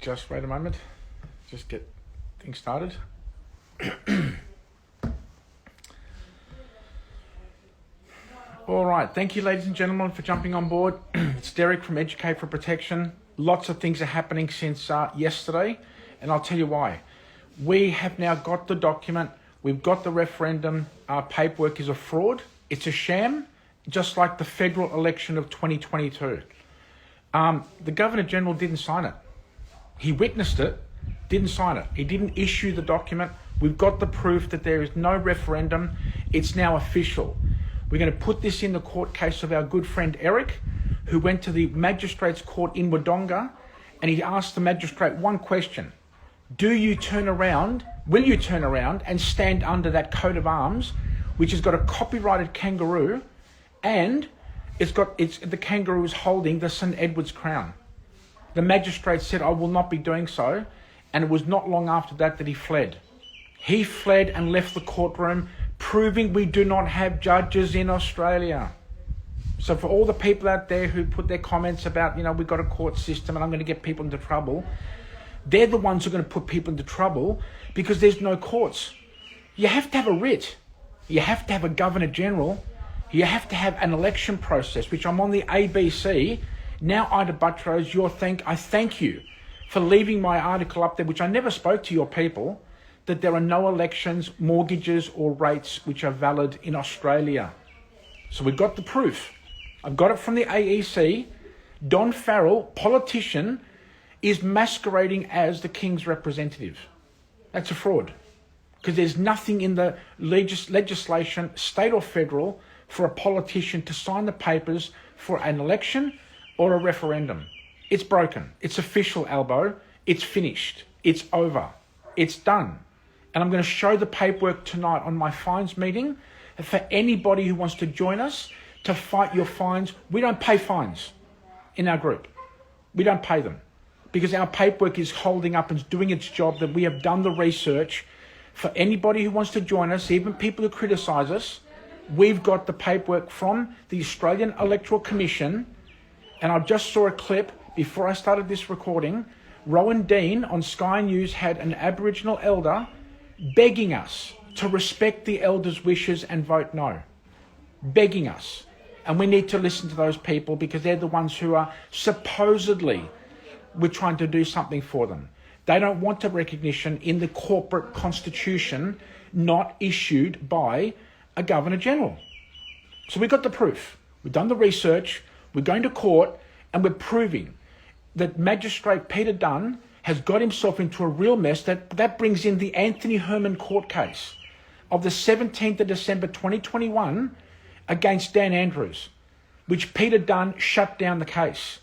just wait a moment. Just get things started. All right. Thank you, ladies and gentlemen, for jumping on board. It's Derek from Educate for Protection. Lots of things are happening since yesterday, and I'll tell you why. We have now got the document. We've got the referendum. Our paperwork is a fraud. It's a sham, just like the federal election of 2022. The Governor-General didn't sign it. He witnessed it, didn't sign it. He didn't issue the document. We've got the proof that there is no referendum. It's now official. We're going to put this in the court case of our good friend Eric, who went to the magistrate's court in Wodonga, and he asked the magistrate one question. Will you turn around and stand under that coat of arms, which has got a copyrighted kangaroo, and the kangaroo is holding the St. Edward's crown? The magistrate said, I will not be doing so, and it was not long after that he fled. He fled and left the courtroom, proving we do not have judges in Australia. So for all the people out there who put their comments about, we've got a court system and I'm going to get people into trouble, they're the ones who are going to put people into trouble because there's no courts. You have to have a writ. You have to have a Governor-General. You have to have an election process, which I'm on the ABC. Now, Ida Buttrose, I thank you for leaving my article up there, which I never spoke to your people, that there are no elections, mortgages or rates which are valid in Australia. So we've got the proof. I've got it from the AEC. Don Farrell, politician, is masquerading as the King's representative. That's a fraud. Because there's nothing in the legislation, state or federal, for a politician to sign the papers for an election or a referendum. It's broken. It's official, Albo. It's finished. It's over. It's done. And I'm going to show the paperwork tonight on my fines meeting. For anybody who wants to join us to fight your fines, we don't pay fines in our group. We don't pay them because our paperwork is holding up and doing its job, that we have done the research. For anybody who wants to join us, even people who criticise us, we've got the paperwork from the Australian Electoral Commission. And I just saw a clip before I started this recording. Rowan Dean on Sky News had an Aboriginal elder begging us to respect the elders' wishes and vote no. Begging us. And we need to listen to those people because they're the ones who are supposedly, we're trying to do something for them. They don't want a recognition in the corporate constitution not issued by a Governor-General. So we've got the proof. We've done the research. We're going to court and we're proving that Magistrate Peter Dunn has got himself into a real mess. That brings in the Anthony Herman court case of the 17th of December 2021 against Dan Andrews, which Peter Dunn shut down the case,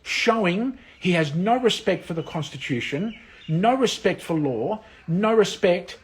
showing he has no respect for the Constitution, no respect for law, no respect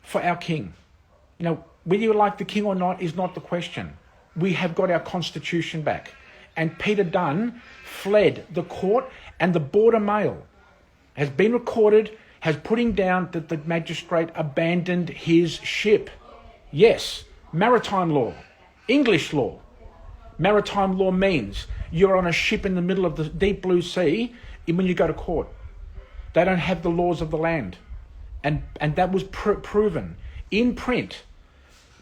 for our King. Whether you like the King or not is not the question. We have got our Constitution back. And Peter Dunn fled the court, and the Border Mail has been recorded, has putting down that the magistrate abandoned his ship. Yes, maritime law, English law. Maritime law means you're on a ship in the middle of the deep blue sea when you go to court. They don't have the laws of the land. And that was proven in print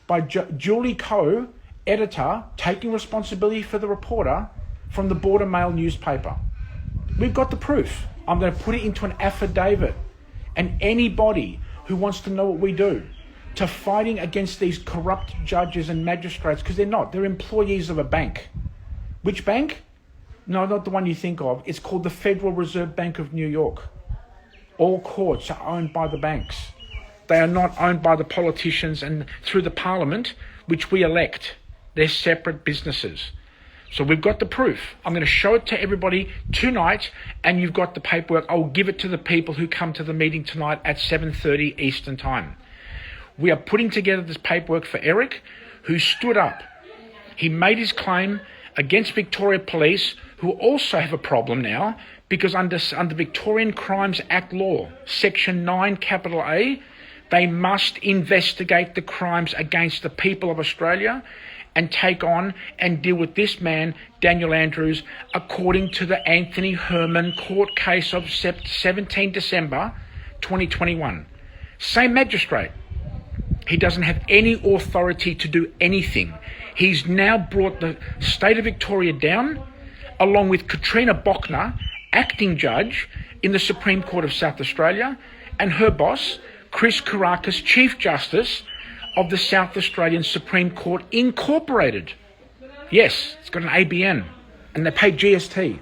by Julie Coe, editor, taking responsibility for the reporter from the Border Mail newspaper. We've got the proof. I'm going to put it into an affidavit. And anybody who wants to know what we do to fighting against these corrupt judges and magistrates, because they're not, they're employees of a bank. Which bank? No, not the one you think of. It's called the Federal Reserve Bank of New York. All courts are owned by the banks. They are not owned by the politicians and through the parliament, which we elect. They're separate businesses. So we've got the proof. I'm going to show it to everybody tonight, and you've got the paperwork. I'll give it to the people who come to the meeting tonight at 7:30 Eastern Time. We are putting together this paperwork for Eric, who stood up. He made his claim against Victoria Police, who also have a problem now, because under Victorian Crimes Act law, Section 9, capital A, they must investigate the crimes against the people of Australia and take on and deal with this man, Daniel Andrews, according to the Anthony Herman court case of 17 December 2021. Same magistrate. He doesn't have any authority to do anything. He's now brought the state of Victoria down, along with Katrina Bochner, acting judge in the Supreme Court of South Australia, and her boss, Chris Kourakis, Chief Justice of the South Australian Supreme Court Incorporated. Yes, it's got an ABN, and they pay GST.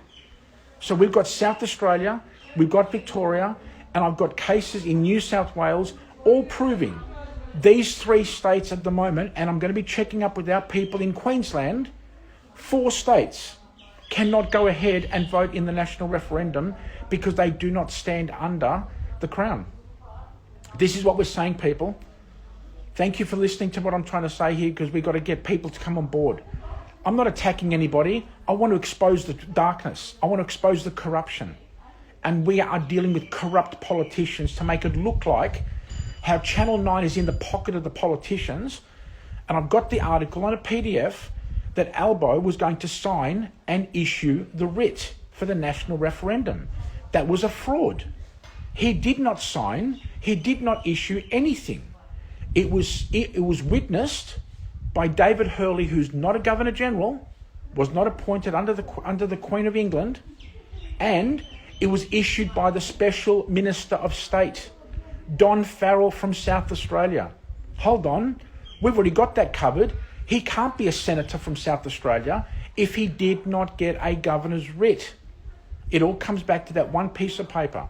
So we've got South Australia, we've got Victoria, and I've got cases in New South Wales, all proving these three states at the moment, and I'm going to be checking up with our people in Queensland, 4 states cannot go ahead and vote in the national referendum because they do not stand under the Crown. This is what we're saying, people. Thank you for listening to what I'm trying to say here, because we've got to get people to come on board. I'm not attacking anybody. I want to expose the darkness. I want to expose the corruption. And we are dealing with corrupt politicians to make it look like how Channel 9 is in the pocket of the politicians. And I've got the article on a PDF that Albo was going to sign and issue the writ for the national referendum. That was a fraud. He did not sign. He did not issue anything. It was witnessed by David Hurley, who's not a Governor General, was not appointed under the Queen of England, and it was issued by the Special Minister of State, Don Farrell from South Australia. Hold on, we've already got that covered. He can't be a senator from South Australia if he did not get a governor's writ. It all comes back to that one piece of paper.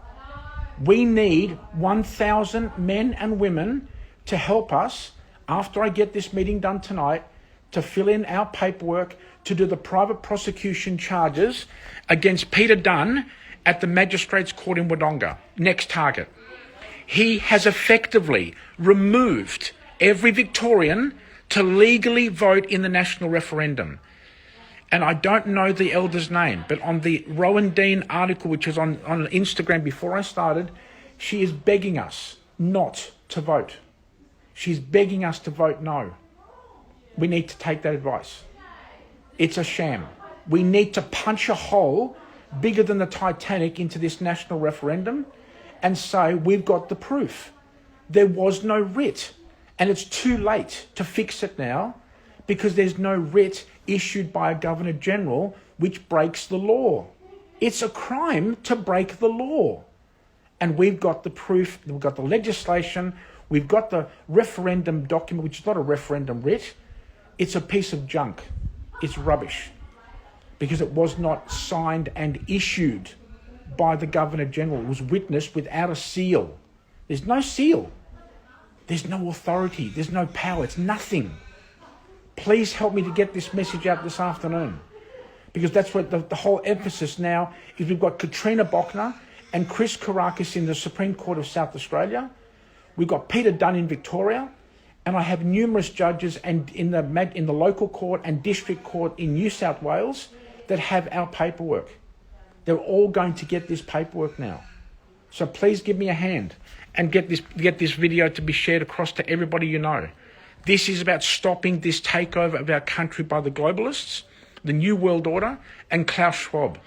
We need 1,000 men and women to help us, after I get this meeting done tonight, to fill in our paperwork to do the private prosecution charges against Peter Dunn at the Magistrates Court in Wodonga. Next target. He has effectively removed every Victorian to legally vote in the national referendum. And I don't know the elder's name, but on the Rowan Dean article, which is on Instagram before I started, she is begging us not to vote. She's begging us to vote no. We need to take that advice. It's a sham. We need to punch a hole bigger than the Titanic into this national referendum and say we've got the proof. There was no writ, and it's too late to fix it now because there's no writ issued by a Governor General which breaks the law. It's a crime to break the law. And we've got the proof, we've got the legislation, we've got the referendum document, which is not a referendum writ. It's a piece of junk. It's rubbish because it was not signed and issued by the Governor General. It was witnessed without a seal. There's no seal. There's no authority. There's no power. It's nothing. Please help me to get this message out this afternoon, because that's what the whole emphasis now is. We've got Katrina Bochner and Chris Kourakis in the Supreme Court of South Australia. We've got Peter Dunn in Victoria, and I have numerous judges and in the local court and district court in New South Wales that have our paperwork. They're all going to get this paperwork now. So please give me a hand and get this video to be shared across to everybody you know. This is about stopping this takeover of our country by the globalists, the New World Order, and Klaus Schwab.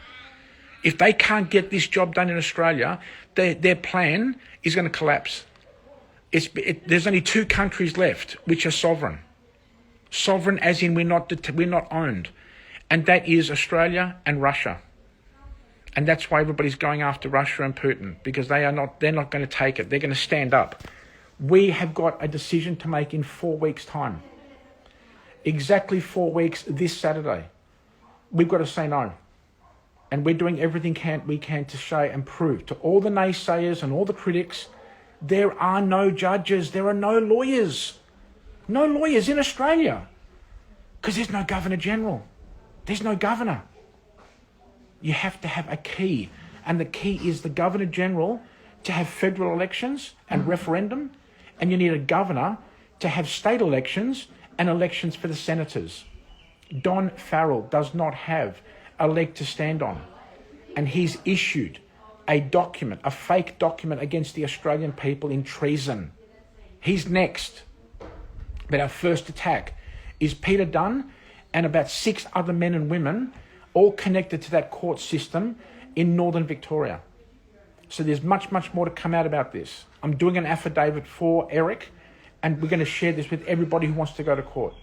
If they can't get this job done in Australia, their plan is going to collapse. There's only 2 countries left which are sovereign. Sovereign as in we're not owned. And that is Australia and Russia. And that's why everybody's going after Russia and Putin, because they're not going to take it. They're going to stand up. We have got a decision to make in 4 weeks' time. Exactly 4 weeks this Saturday. We've got to say no. And we're doing everything we can to show and prove to all the naysayers and all the critics, there are no judges, there are no lawyers. No lawyers in Australia. Because there's no Governor General. There's no governor. You have to have a key. And the key is the Governor General to have federal elections and referendum. And you need a governor to have state elections and elections for the senators. Don Farrell does not have a leg to stand on. And he's issued a document, a fake document against the Australian people in treason. He's next. But our first attack is Peter Dunn and about 6 other men and women all connected to that court system in Northern Victoria. So there's much, much more to come out about this. I'm doing an affidavit for Eric, and we're going to share this with everybody who wants to go to court.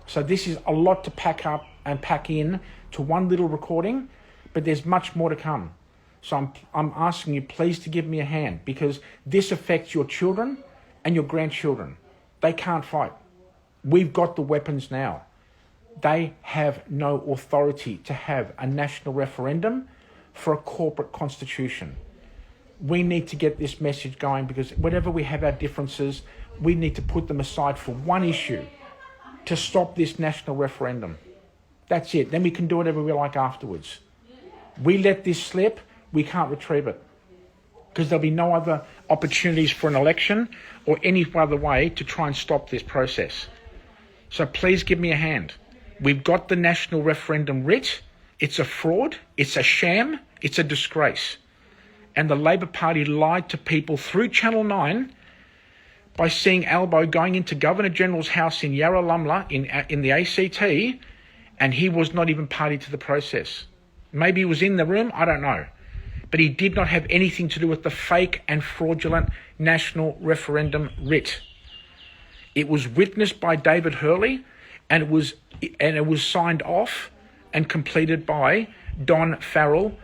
So this is a lot to pack up and pack in to one little recording, but there's much more to come. So I'm asking you please to give me a hand, because this affects your children and your grandchildren. They can't fight. We've got the weapons now. They have no authority to have a national referendum for a corporate constitution. We need to get this message going, because whatever we have our differences, we need to put them aside for one issue, to stop this national referendum. That's it. Then we can do whatever we like afterwards. We let this slip, we can't retrieve it, because there'll be no other opportunities for an election or any other way to try and stop this process. So please give me a hand. We've got the national referendum writ. It's a fraud. It's a sham. It's a disgrace. And the Labor Party lied to people through Channel 9 by seeing Albo going into Governor General's house in Yarralumla in the ACT, and he was not even party to the process. Maybe he was in the room, I don't know. But he did not have anything to do with the fake and fraudulent national referendum writ. It was witnessed by David Hurley, and it was signed off and completed by Don Farrell,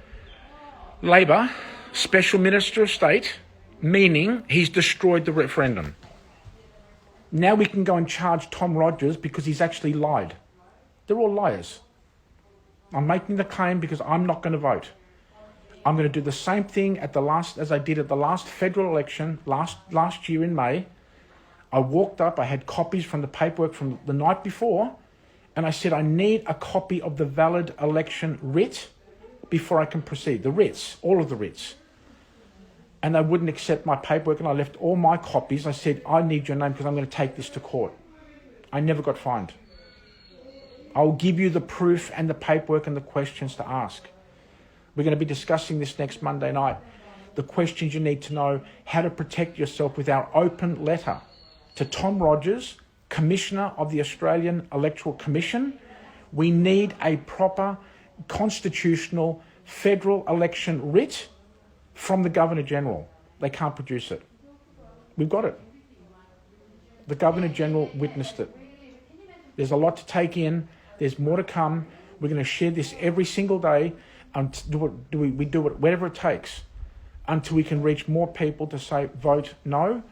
Labor, Special Minister of State, meaning he's destroyed the referendum. Now we can go and charge Tom Rogers because he's actually lied. They're all liars. I'm making the claim because I'm not going to vote. I'm going to do the same thing as I did at the last federal election last year in May. I walked up, I had copies from the paperwork from the night before, and I said, I need a copy of the valid election writ before I can proceed. The writs, all of the writs. And they wouldn't accept my paperwork, and I left all my copies. I said, I need your name because I'm going to take this to court. I never got fined. I'll give you the proof and the paperwork and the questions to ask. We're going to be discussing this next Monday night. The questions you need to know, how to protect yourself, with our open letter to Tom Rogers, Commissioner of the Australian Electoral Commission. We need a proper constitutional federal election writ from the Governor-General. They can't produce it. We've got it. The Governor-General witnessed it. There's a lot to take in. There's more to come. We're going to share this every single day. We do it whatever it takes until we can reach more people to say vote no.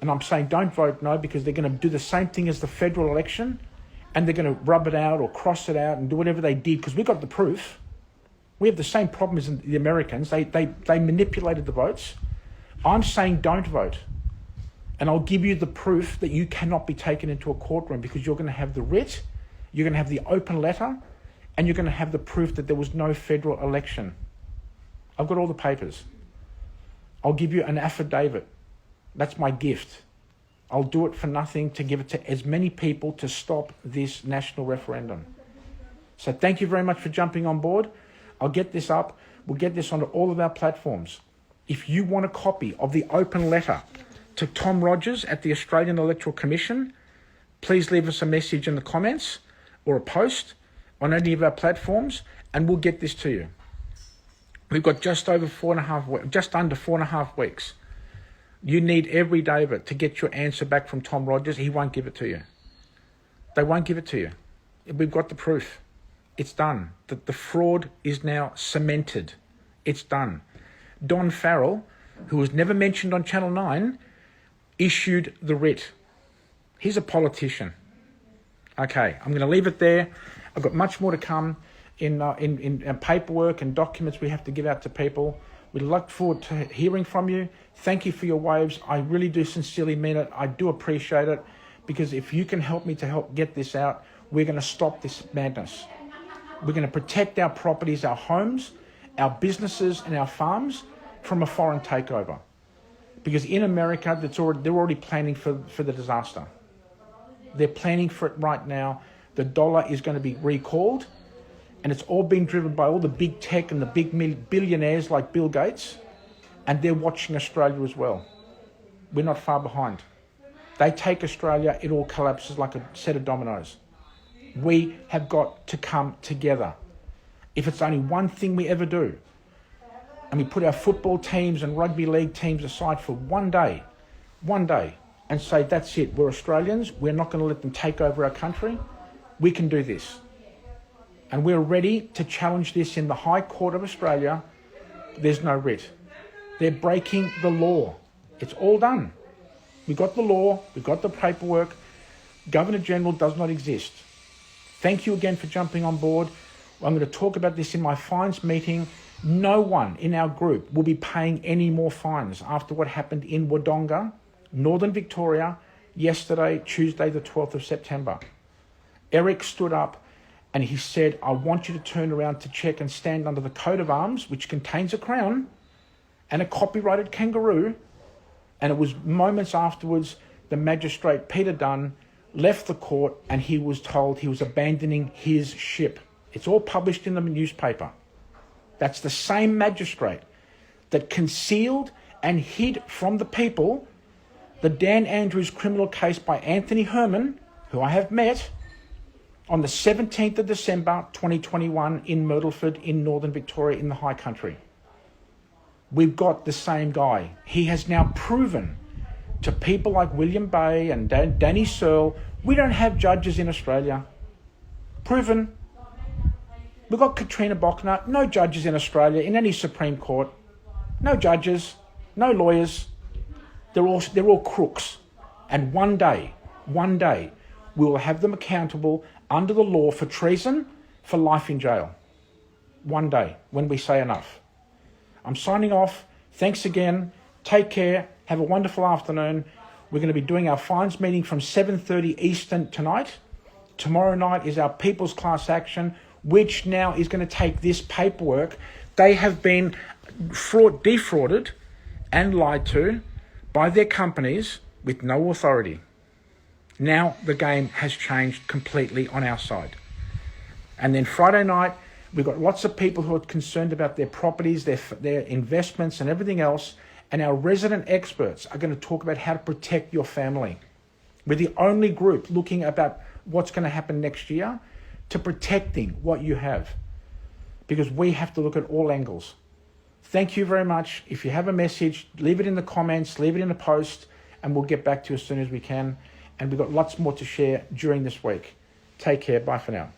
And I'm saying don't vote no, because they're going to do the same thing as the federal election, and they're going to rub it out or cross it out and do whatever they did, because we got the proof. We have the same problem as the Americans. They manipulated the votes. I'm saying don't vote. And I'll give you the proof that you cannot be taken into a courtroom, because you're going to have the writ, you're going to have the open letter, and you're going to have the proof that there was no federal election. I've got all the papers. I'll give you an affidavit. That's my gift. I'll do it for nothing to give it to as many people to stop this national referendum. So thank you very much for jumping on board. I'll get this up. We'll get this onto all of our platforms. If you want a copy of the open letter to Tom Rogers at the Australian Electoral Commission, please leave us a message in the comments or a post on any of our platforms, and we'll get this to you. We've got just under 4.5 weeks. You need every day of it to get your answer back from Tom Rogers. He won't give it to you. They won't give it to you. We've got the proof. It's done. The fraud is now cemented. It's done. Don Farrell, who was never mentioned on Channel 9, issued the writ. He's a politician. Okay, I'm going to leave it there. I've got much more to come in paperwork and documents we have to give out to people. We look forward to hearing from you. Thank you for your waves. I really do sincerely mean it. I do appreciate it, because if you can help me to help get this out, we're going to stop this madness. We're going to protect our properties, our homes, our businesses and our farms from a foreign takeover. Because in America, they're already planning for the disaster. They're planning for it right now. The dollar is going to be recalled, and it's all being driven by all the big tech and the big billionaires like Bill Gates, and they're watching Australia as well. We're not far behind. They take Australia, it all collapses like a set of dominoes. We have got to come together. If it's only one thing we ever do, and we put our football teams and rugby league teams aside for one day, and say, that's it, we're Australians, we're not going to let them take over our country, we can do this. And we're ready to challenge this in the High Court of Australia. There's no writ. They're breaking the law. It's all done. We got the law, we got the paperwork. Governor-General does not exist. Thank you again for jumping on board. I'm going to talk about this in my fines meeting. No one in our group will be paying any more fines after what happened in Wodonga, Northern Victoria, yesterday, Tuesday, the 12th of September. Eric stood up and he said, I want you to turn around to check and stand under the coat of arms, which contains a crown and a copyrighted kangaroo. And it was moments afterwards, the magistrate, Peter Dunn, left the court and he was told he was abandoning his ship. It's all published in the newspaper. That's the same magistrate that concealed and hid from the people the Dan Andrews criminal case by Anthony Herman, who I have met, on the 17th of December 2021 in Myrtleford in Northern Victoria in the High Country. We've got the same guy. He has now proven to people like William Bay and Danny Searle, we don't have judges in Australia. Proven. We've got Katrina Bochner, no judges in Australia in any Supreme Court. No judges, no lawyers. They're all crooks. And one day, we will have them accountable under the law for treason, for life in jail. One day, when we say enough. I'm signing off. Thanks again. Take care. Have a wonderful afternoon. We're going to be doing our fines meeting from 7:30 Eastern tonight. Tomorrow night is our People's Class Action, which now is going to take this paperwork. They have been defrauded and lied to by their companies with no authority. Now the game has changed completely on our side. And then Friday night, we've got lots of people who are concerned about their properties, their investments and everything else. And our resident experts are going to talk about how to protect your family. We're the only group looking about what's going to happen next year to protecting what you have. Because we have to look at all angles. Thank you very much. If you have a message, leave it in the comments, leave it in the post, and we'll get back to you as soon as we can. And we've got lots more to share during this week. Take care. Bye for now.